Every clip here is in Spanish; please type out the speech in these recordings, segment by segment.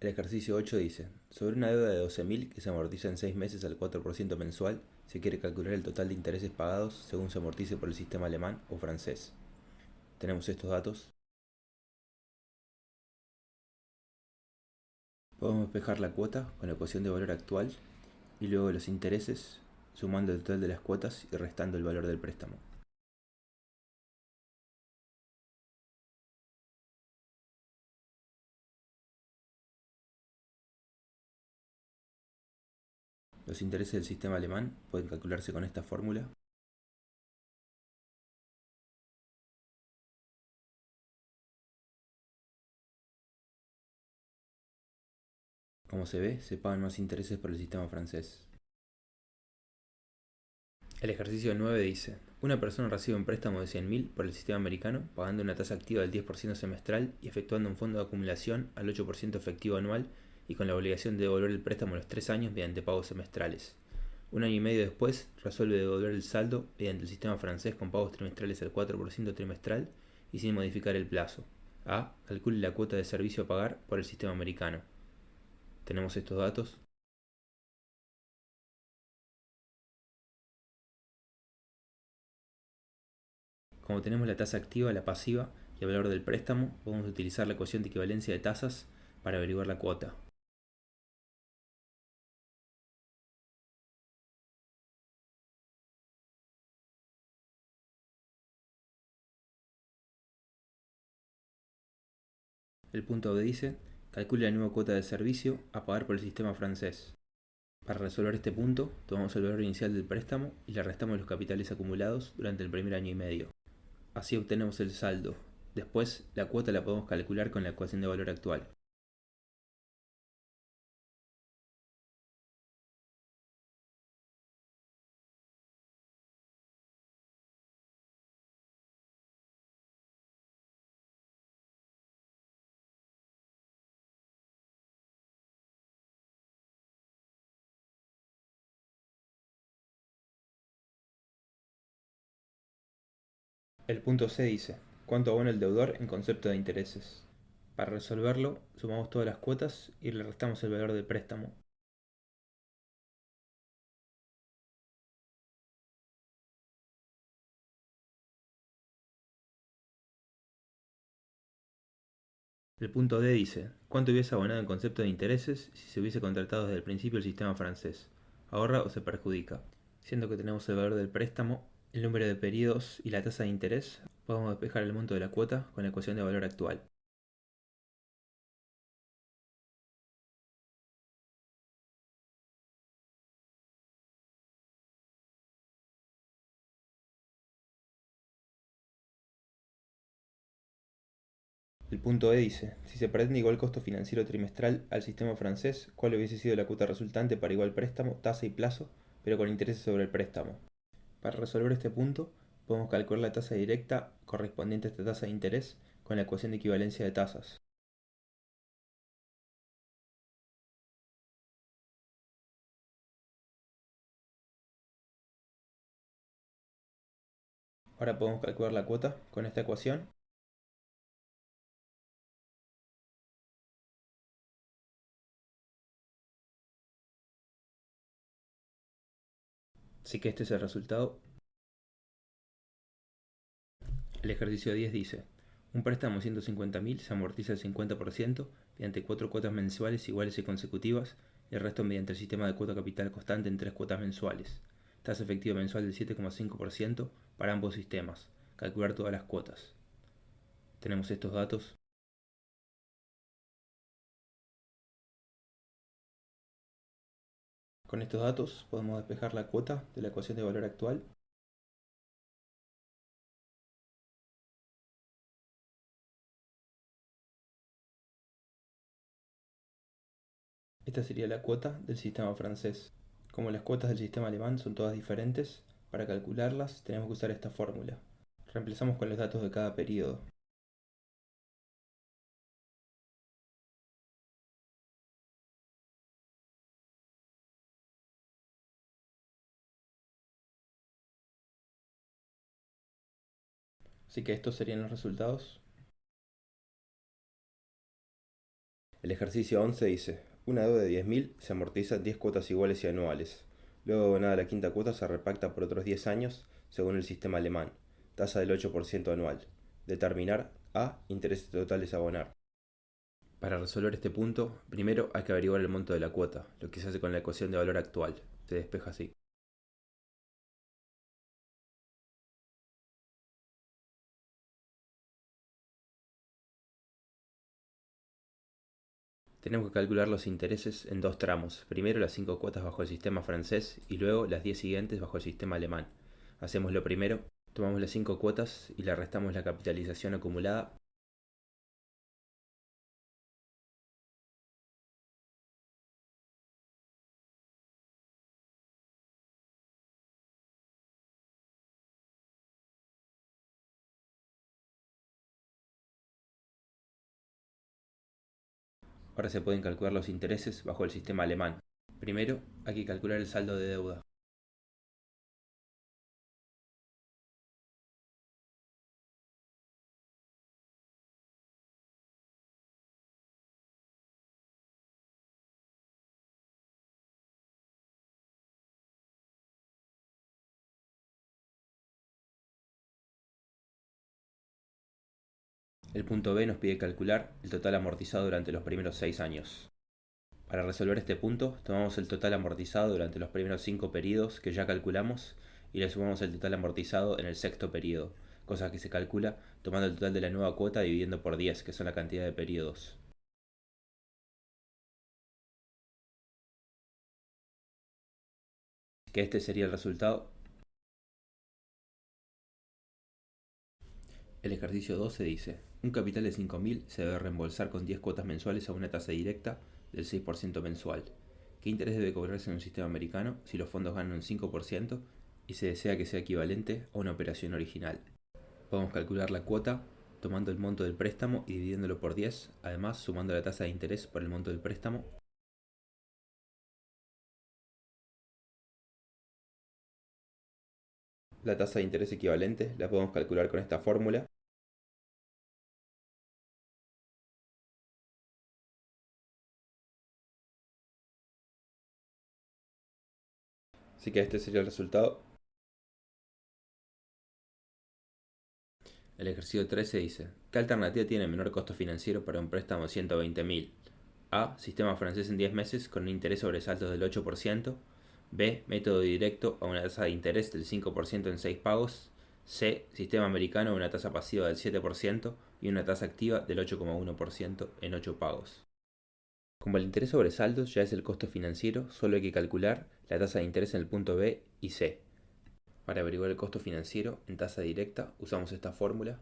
El ejercicio 8 dice, sobre una deuda de 12.000 que se amortiza en 6 meses al 4% mensual, se quiere calcular el total de intereses pagados según se amortice por el sistema alemán o francés. Tenemos estos datos. Podemos despejar la cuota con la ecuación de valor actual y luego los intereses, sumando el total de las cuotas y restando el valor del préstamo. Los intereses del sistema alemán pueden calcularse con esta fórmula. Como se ve, se pagan más intereses por el sistema francés. El ejercicio 9 dice, una persona recibe un préstamo de 100.000 por el sistema americano, pagando una tasa activa del 10% semestral y efectuando un fondo de acumulación al 8% efectivo anual y con la obligación de devolver el préstamo a los 3 años mediante pagos semestrales. Un año y medio después, resuelve devolver el saldo mediante el sistema francés con pagos trimestrales al 4% trimestral y sin modificar el plazo. A. Calcule la cuota de servicio a pagar por el sistema americano. Tenemos estos datos. Como tenemos la tasa activa, la pasiva y el valor del préstamo, podemos utilizar la ecuación de equivalencia de tasas para averiguar la cuota. El punto B dice, calcule la nueva cuota de servicio a pagar por el sistema francés. Para resolver este punto, tomamos el valor inicial del préstamo y le restamos los capitales acumulados durante el primer año y medio. Así obtenemos el saldo. Después, la cuota la podemos calcular con la ecuación de valor actual. El punto C dice, ¿cuánto abona el deudor en concepto de intereses? Para resolverlo, sumamos todas las cuotas y le restamos el valor del préstamo. El punto D dice, ¿cuánto hubiese abonado en concepto de intereses si se hubiese contratado desde el principio el sistema francés? ¿Ahorra o se perjudica? Siendo que tenemos el valor del préstamo, el número de periodos y la tasa de interés, podemos despejar el monto de la cuota con la ecuación de valor actual. El punto E dice, si se pretende igual costo financiero trimestral al sistema francés, ¿cuál hubiese sido la cuota resultante para igual préstamo, tasa y plazo, pero con intereses sobre el préstamo? Para resolver este punto, podemos calcular la tasa directa correspondiente a esta tasa de interés con la ecuación de equivalencia de tasas. Ahora podemos calcular la cuota con esta ecuación. Así que este es el resultado. El ejercicio 10 dice, un préstamo de 150.000 se amortiza al 50% mediante 4 cuotas mensuales iguales y consecutivas y el resto mediante el sistema de cuota capital constante en 3 cuotas mensuales. Tasa efectiva mensual del 7,5% para ambos sistemas. Calcular todas las cuotas. Tenemos estos datos. Con estos datos podemos despejar la cuota de la ecuación de valor actual. Esta sería la cuota del sistema francés. Como las cuotas del sistema alemán son todas diferentes, para calcularlas tenemos que usar esta fórmula. Reemplazamos con los datos de cada periodo. Así que estos serían los resultados. El ejercicio 11 dice, una deuda de 10.000 se amortiza en 10 cuotas iguales y anuales. Luego de abonada la quinta cuota se repacta por otros 10 años según el sistema alemán, tasa del 8% anual. Determinar A. Intereses totales a abonar. Para resolver este punto, primero hay que averiguar el monto de la cuota, lo que se hace con la ecuación de valor actual. Se despeja así. Tenemos que calcular los intereses en dos tramos, primero las 5 cuotas bajo el sistema francés y luego las 10 siguientes bajo el sistema alemán. Hacemos lo primero, tomamos las 5 cuotas y le restamos la capitalización acumulada. Ahora se pueden calcular los intereses bajo el sistema alemán. Primero hay que calcular el saldo de deuda. El punto B nos pide calcular el total amortizado durante los primeros 6 años. Para resolver este punto, tomamos el total amortizado durante los primeros 5 periodos que ya calculamos y le sumamos el total amortizado en el sexto periodo, cosa que se calcula tomando el total de la nueva cuota dividiendo por 10, que son la cantidad de periodos. Que este sería el resultado. El ejercicio 12 dice, un capital de 5.000 se debe reembolsar con 10 cuotas mensuales a una tasa directa del 6% mensual. ¿Qué interés debe cobrarse en un sistema americano si los fondos ganan un 5% y se desea que sea equivalente a una operación original? Podemos calcular la cuota tomando el monto del préstamo y dividiéndolo por 10, además sumando la tasa de interés por el monto del préstamo. La tasa de interés equivalente la podemos calcular con esta fórmula. Así que este sería el resultado. El ejercicio 13 dice, ¿qué alternativa tiene menor costo financiero para un préstamo de 120.000? A. Sistema francés en 10 meses con un interés sobre saldos del 8%. B. Método directo a una tasa de interés del 5% en 6 pagos. C. Sistema americano a una tasa pasiva del 7% y una tasa activa del 8,1% en 8 pagos. Como el interés sobre saldos ya es el costo financiero, solo hay que calcular la tasa de interés en el punto B y C. Para averiguar el costo financiero en tasa directa usamos esta fórmula.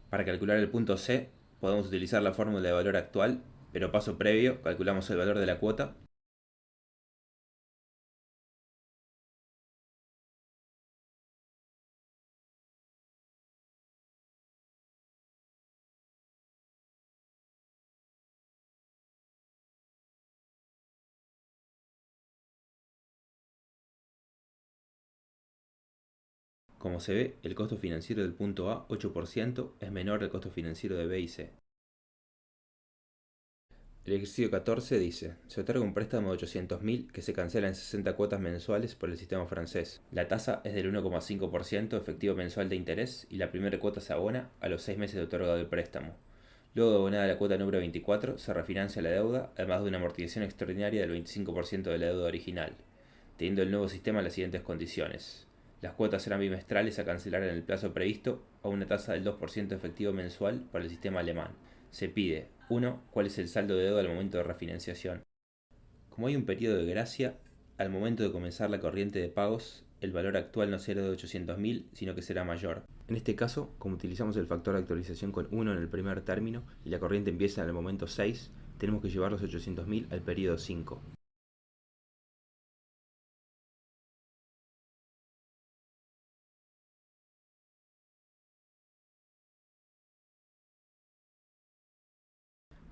Para calcular el punto C podemos utilizar la fórmula de valor actual, pero paso previo, calculamos el valor de la cuota. Como se ve, el costo financiero del punto A, 8%, es menor al costo financiero de B y C. El ejercicio 14 dice, se otorga un préstamo de 800.000 que se cancela en 60 cuotas mensuales por el sistema francés. La tasa es del 1,5% efectivo mensual de interés y la primera cuota se abona a los 6 meses de otorgado del préstamo. Luego de abonada la cuota número 24, se refinancia la deuda, además de una amortización extraordinaria del 25% de la deuda original, teniendo el nuevo sistema las siguientes condiciones. Las cuotas serán bimestrales a cancelar en el plazo previsto a una tasa del 2% efectivo mensual para el sistema alemán. Se pide 1. ¿Cuál es el saldo de deuda al momento de refinanciación? Como hay un periodo de gracia, al momento de comenzar la corriente de pagos, el valor actual no será de 800.000, sino que será mayor. En este caso, como utilizamos el factor de actualización con 1 en el primer término y la corriente empieza en el momento 6, tenemos que llevar los 800.000 al periodo 5.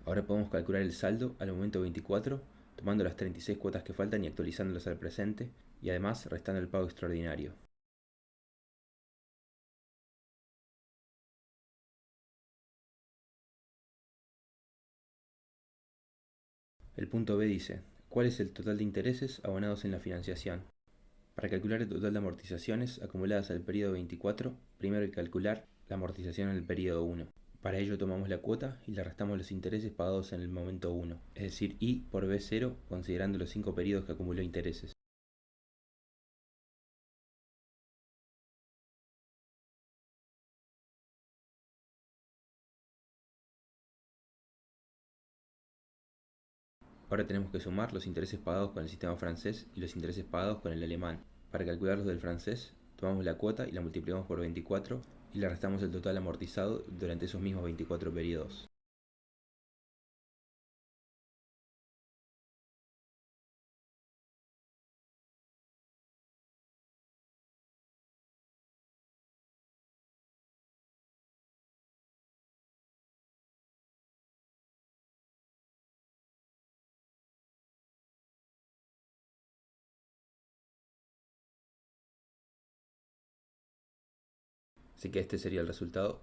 Ahora podemos calcular el saldo al momento 24 tomando las 36 cuotas que faltan y actualizándolas al presente, y además restando el pago extraordinario. El punto B dice, ¿cuál es el total de intereses abonados en la financiación? Para calcular el total de amortizaciones acumuladas al periodo 24, primero hay que calcular la amortización en el periodo 1. Para ello tomamos la cuota y le restamos los intereses pagados en el momento 1, es decir, I por B0 considerando los 5 periodos que acumuló intereses. Ahora tenemos que sumar los intereses pagados con el sistema francés y los intereses pagados con el alemán. Para calcular los del francés, tomamos la cuota y la multiplicamos por 24 y le restamos el total amortizado durante esos mismos 24 periodos. Así que este sería el resultado